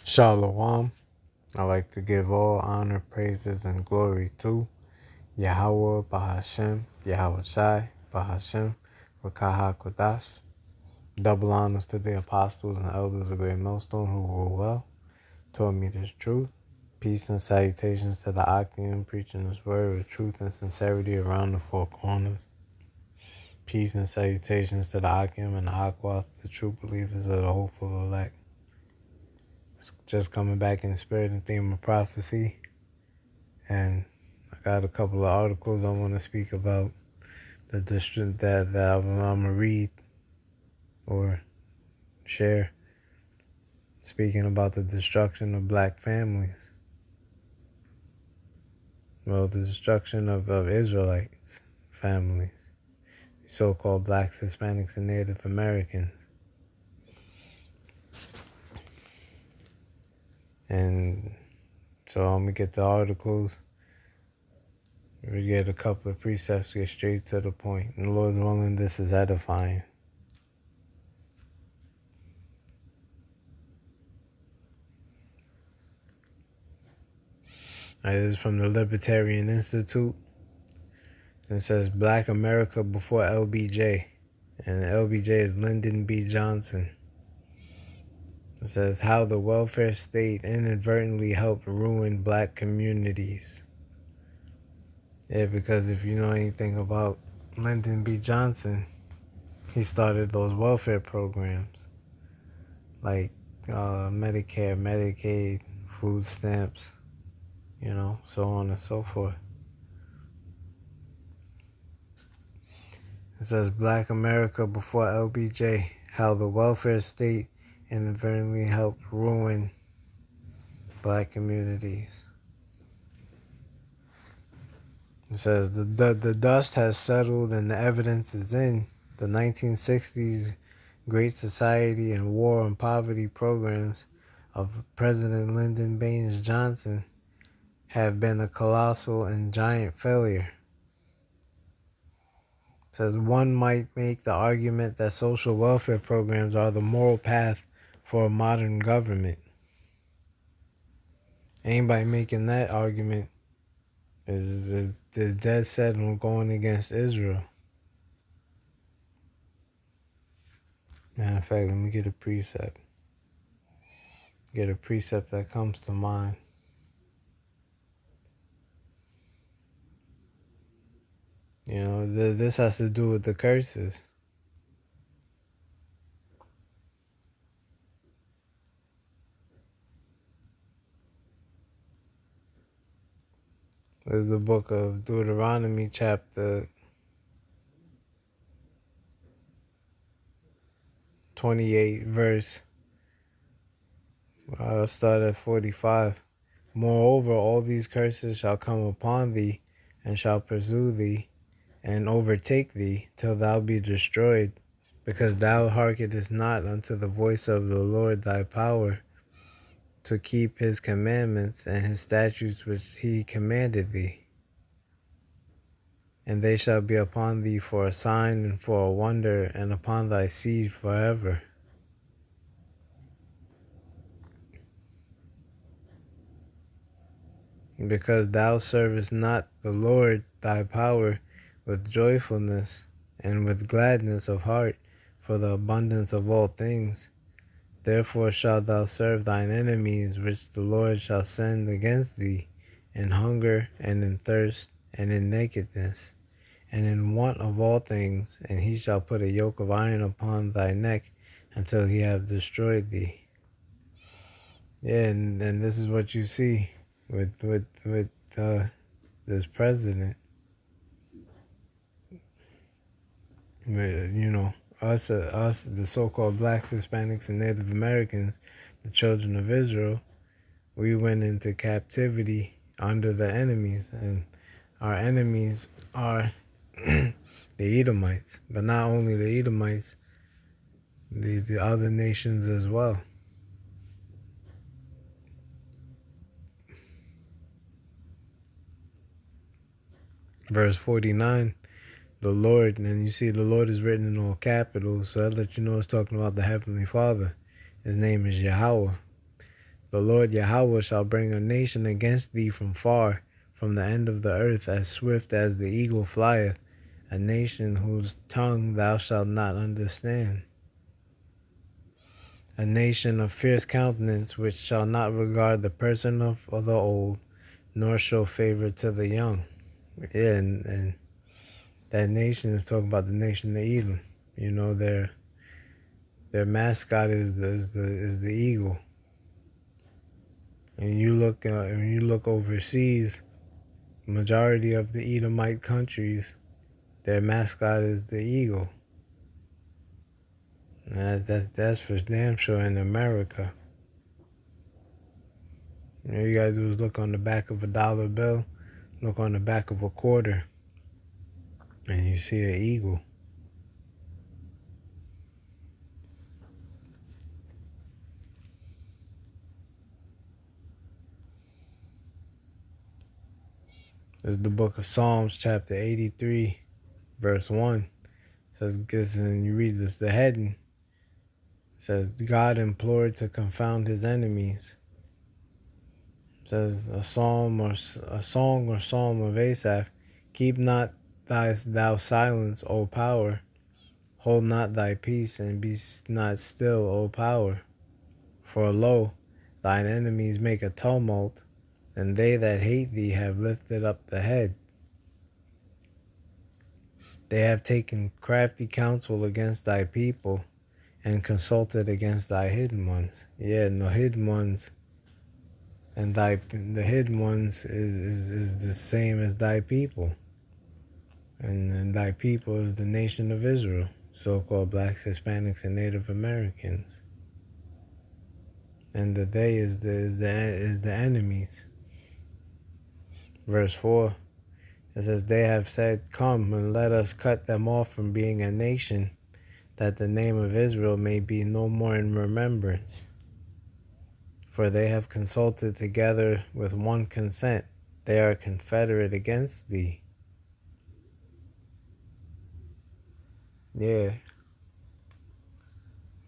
Shalom. I like to give all honor, praises, and glory to Yahweh Bahashem, Yahweh Shai Bahashem, Rakaha Kodash. Double honors to the apostles and elders of Great Millstone who rule well, taught me this truth. Peace and salutations to the Akim preaching this word with truth and sincerity around the four corners. Peace and salutations to the Akim and the Akwath, the true believers of the hopeful elect. Just coming back in the spirit and theme of prophecy. And I got a couple of articles I want to speak about the district that I'm going to read or share, speaking about the destruction of black families. Well, the destruction of Israelites families, so-called blacks, Hispanics, and Native Americans. And so I'm going to get the articles. We get a couple of precepts, get straight to the point. And the Lord's willing, this is edifying. This is from the Libertarian Institute. It says Black America before LBJ. And LBJ is Lyndon B. Johnson. It says how the welfare state inadvertently helped ruin black communities. Yeah, because if you know anything about Lyndon B. Johnson, he started those welfare programs like Medicare, Medicaid, food stamps, so on and so forth. It says Black America before LBJ, how the welfare state inadvertently helped ruin black communities. It says the dust has settled and the evidence is in. The 1960s Great Society and War on Poverty programs of President Lyndon Baines Johnson have been a colossal and giant failure. It says one might make the argument that social welfare programs are the moral path for a modern government. Anybody making that argument is dead set on going against Israel. Matter of fact, let me get a precept. Get a precept that comes to mind. This has to do with the curses. There's the book of Deuteronomy, chapter 28, verse. I'll start at 45. Moreover, all these curses shall come upon thee, and shall pursue thee, and overtake thee, till thou be destroyed, because thou hearkenest not unto the voice of the Lord thy power, to keep his commandments and his statutes which he commanded thee. And they shall be upon thee for a sign and for a wonder, and upon thy seed forever. Because thou servest not the Lord thy power with joyfulness and with gladness of heart for the abundance of all things, therefore shalt thou serve thine enemies which the Lord shall send against thee, in hunger and in thirst and in nakedness and in want of all things, and he shall put a yoke of iron upon thy neck until he have destroyed thee. Yeah, and this is what you see with this president. Us, the so-called blacks, Hispanics, and Native Americans, the children of Israel, we went into captivity under the enemies, and our enemies are the Edomites, but not only the Edomites, the other nations as well. Verse 49, the Lord, and you see the Lord is written in all capitals, so that let you know it's talking about the Heavenly Father. His name is Yahweh. The Lord Yahweh shall bring a nation against thee from far, from the end of the earth, as swift as the eagle flieth, a nation whose tongue thou shalt not understand. A nation of fierce countenance, which shall not regard the person of the old, nor show favor to the young. Yeah, and that nation is talking about the nation of Edom. You know, their mascot is the eagle. And when you look overseas, majority of the Edomite countries, their mascot is the eagle. And that's for damn sure in America. All you gotta do is look on the back of a dollar bill, look on the back of a quarter, and you see an eagle. This is the book of Psalms, chapter 83, verse 1. It says, and you read this, the heading. It says, God implored to confound his enemies. It says, a song or psalm of Asaph. Keep not thou silence, O power. Hold not thy peace, and be not still, O power. For lo, thine enemies make a tumult, and they that hate thee have lifted up the head. They have taken crafty counsel against thy people, and consulted against thy hidden ones. Yeah, and the hidden ones, and the hidden ones is the same as thy people. And thy people is the nation of Israel, so-called blacks, Hispanics, and Native Americans. And the they is the enemies. Verse 4, it says, they have said, come and let us cut them off from being a nation, that the name of Israel may be no more in remembrance. For they have consulted together with one consent. They are confederate against thee. Yeah.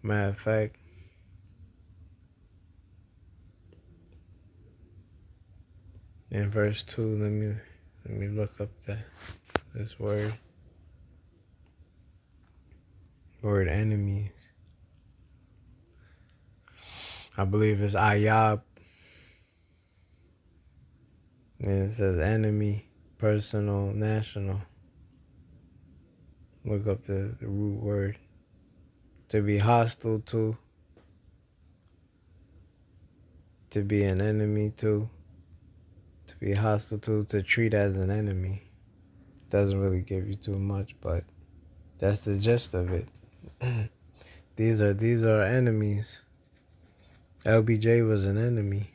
Matter of fact, in verse 2, let me look up this word. Word enemies. I believe it's ayab. And it says enemy, personal, national. Look up the root word. To be hostile to be an enemy to be hostile to treat as an enemy. Doesn't really give you too much, but that's the gist of it. These are enemies. LBJ was an enemy.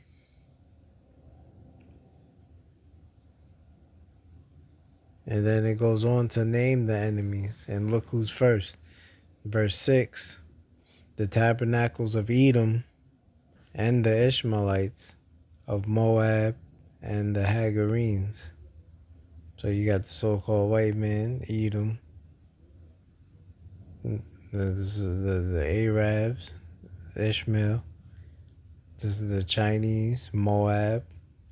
And then it goes on to name the enemies. And look who's first. Verse 6. The tabernacles of Edom and the Ishmaelites of Moab and the Hagarenes. So you got the so-called white man, Edom. The Arabs, Ishmael. This is the Chinese, Moab,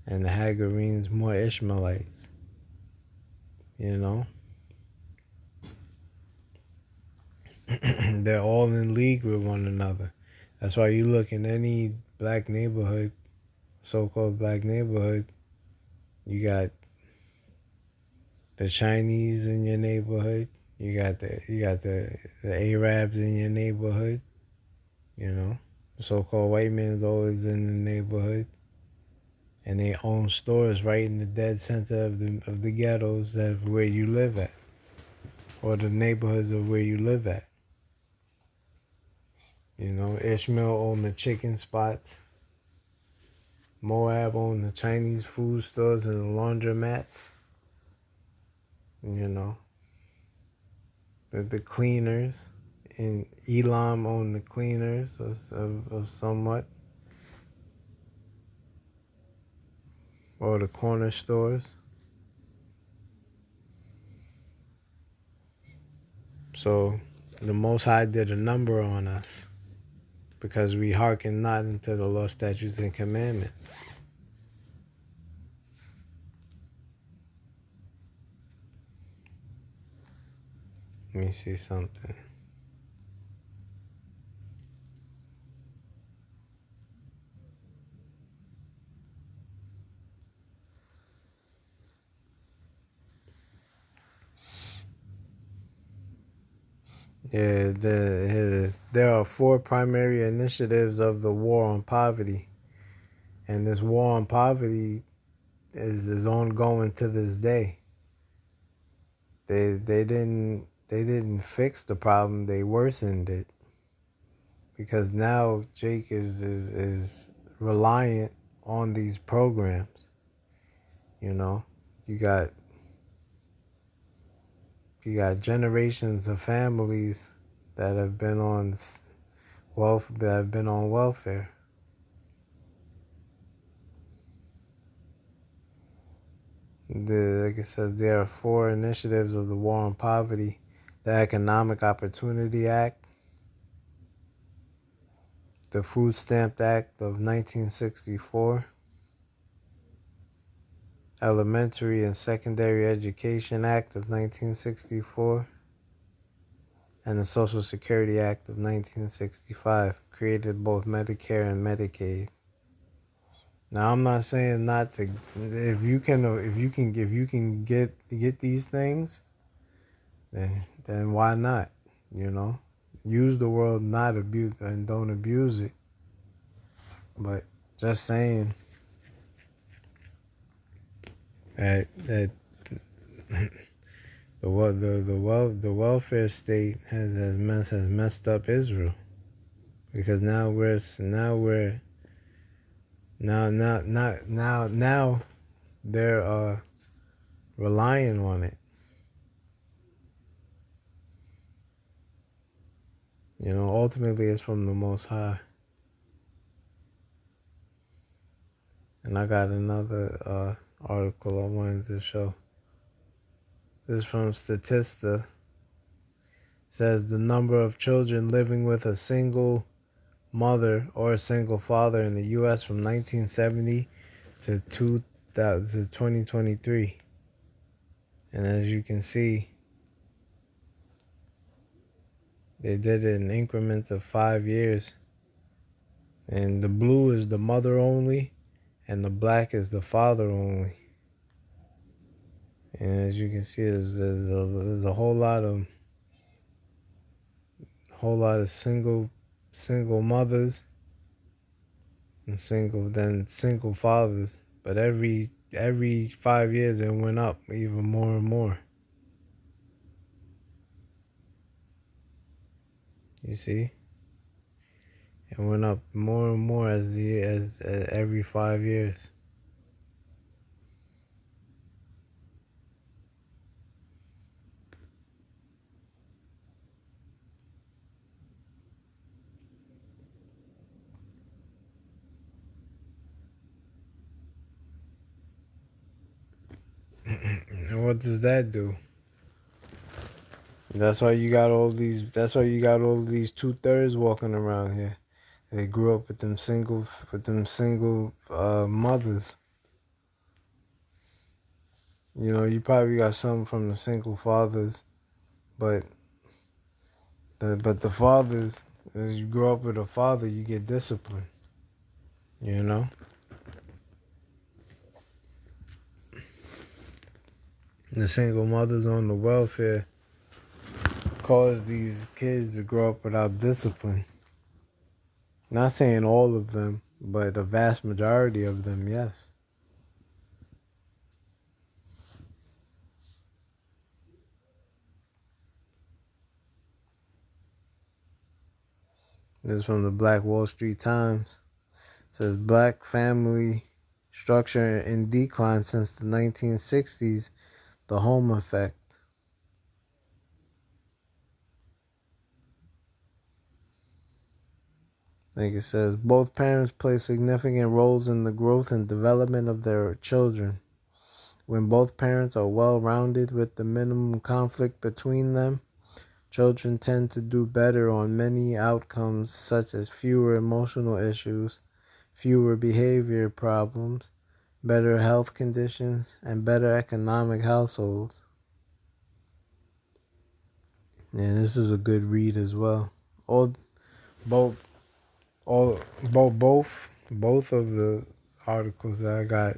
and the Hagarenes, more Ishmaelites. You know? They're all in league with one another. That's why you look in any black neighborhood, so-called black neighborhood, you got the Chinese in your neighborhood, you got the Arabs in your neighborhood, you know. The so-called white man's always in the neighborhood. And they own stores right in the dead center of the ghettos of where you live at. Or the neighborhoods of where you live at. You know, Ishmael owned the chicken spots. Moab owned the Chinese food stores and the laundromats. You know, the cleaners. And Elam owned the cleaners of somewhat. Or the corner stores. So the Most High did a number on us. because we hearken not unto the law, statutes, and commandments. Let me see something. Yeah, there are 4 primary initiatives of the war on poverty. And this war on poverty is ongoing to this day. They didn't fix the problem, they worsened it. Because now Jake is reliant on these programs. You know, you got generations of families that have been on welfare. Like it says, there are 4 initiatives of the War on Poverty: the Economic Opportunity Act, the Food Stamp Act of 1964, Elementary and Secondary Education Act of 1964, and the Social Security Act of 1965 created both Medicare and Medicaid. Now, I'm not saying not to. If you can get these things, then why not? You know, use the world, not abuse, and don't abuse it. But just saying that the welfare state has messed up Israel, because now they're relying on it. You know, ultimately it's from the Most High. And I got another article I wanted to show. This is from Statista. It says the number of children living with a single mother or a single father in the U.S. from 1970 to 2023. And as you can see, they did it in increments of 5 years. And the blue is the mother only, and the black is the father only. And as you can see, there's a whole lot of single mothers and single fathers. But every 5 years it went up even more and more. You see, it went up more and more as every 5 years. And what does that do? That's why you got all these 2/3 walking around here. They grew up with them single mothers. You know, you probably got some from the single fathers, but the fathers, as you grow up with a father, you get discipline. You know? The single mothers on the welfare cause these kids to grow up without discipline. Not saying all of them, but a vast majority of them, yes. This is from the Black Wall Street Times. It says black family structure in decline since the 1960s, the home effect. Like it says, both parents play significant roles in the growth and development of their children. When both parents are well-rounded with the minimum conflict between them, Children tend to do better on many outcomes such as fewer emotional issues, fewer behavior problems, better health conditions, and better economic households. And this is a good read as well. All both all both of the articles that I got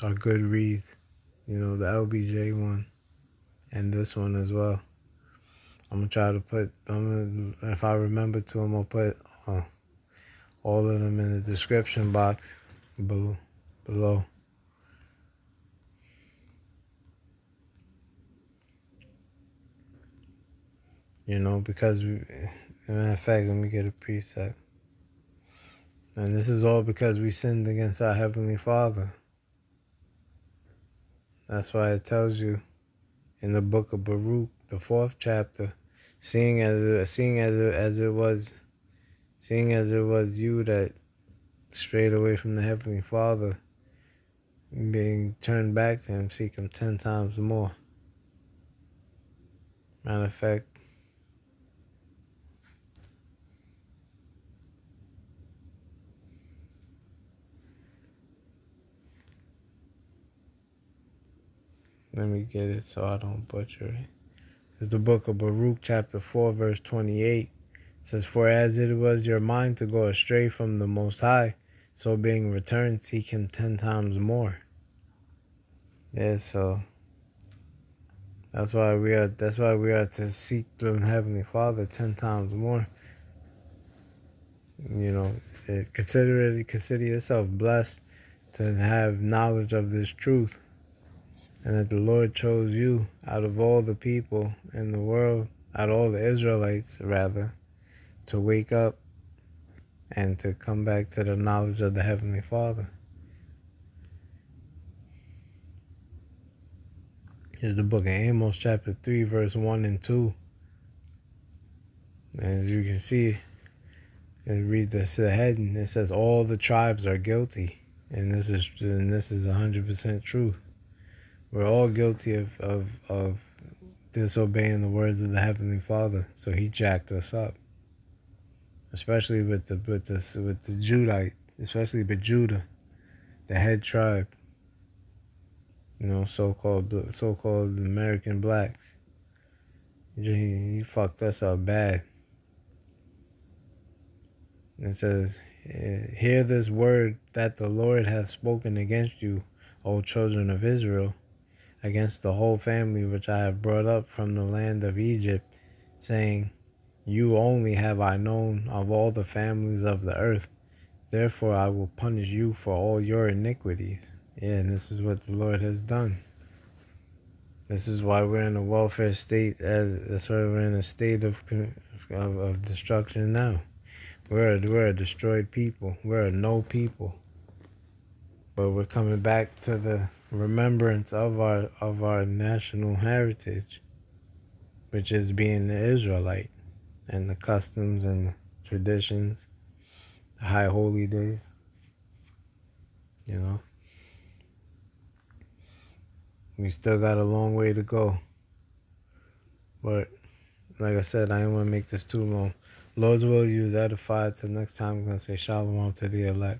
are good reads. You know, the LBJ one and this one as well. I'm gonna try to put. If I remember to, I'm gonna put all of them in the description box below. You know, because matter of fact, let me get a preset. And this is all because we sinned against our Heavenly Father. That's why it tells you in the book of Baruch, the 4th chapter, seeing as it was you that strayed away from the Heavenly Father, being turned back to Him, seek Him 10 times more. Matter of fact, let me get it so I don't butcher it. It's the book of Baruch, chapter 4, verse 28. It says, "For as it was your mind to go astray from the Most High, so being returned, seek Him 10 times more." Yeah, so that's why we are to seek the Heavenly Father 10 times more. You know, consider yourself blessed to have knowledge of this truth, and that the Lord chose you out of all the people in the world, out of all the Israelites rather, to wake up and to come back to the knowledge of the Heavenly Father. Here's the book of Amos, chapter 3, verse 1 and 2. As you can see, and read this ahead, and it says all the tribes are guilty, and this is 100% true. We're all guilty of disobeying the words of the Heavenly Father, so He jacked us up, especially with the Judite, especially with Judah, the head tribe. You know, so-called American blacks. He fucked us up bad. It says, "Hear this word that the Lord hath spoken against you, O children of Israel, against the whole family which I have brought up from the land of Egypt, saying, You only have I known of all the families of the earth. Therefore I will punish you for all your iniquities." Yeah, and this is what the Lord has done. This is why we're in a welfare state. That's why we're in a state of destruction now. We're a destroyed people. We're a no people. But we're coming back to the remembrance of our national heritage, which is being the Israelite, and the customs and the traditions, the high holy days. You know, we still got a long way to go. But like I said, I didn't want to make this too long. Lord's will, you was edified. Till next time, I'm going to say shalom to the elect.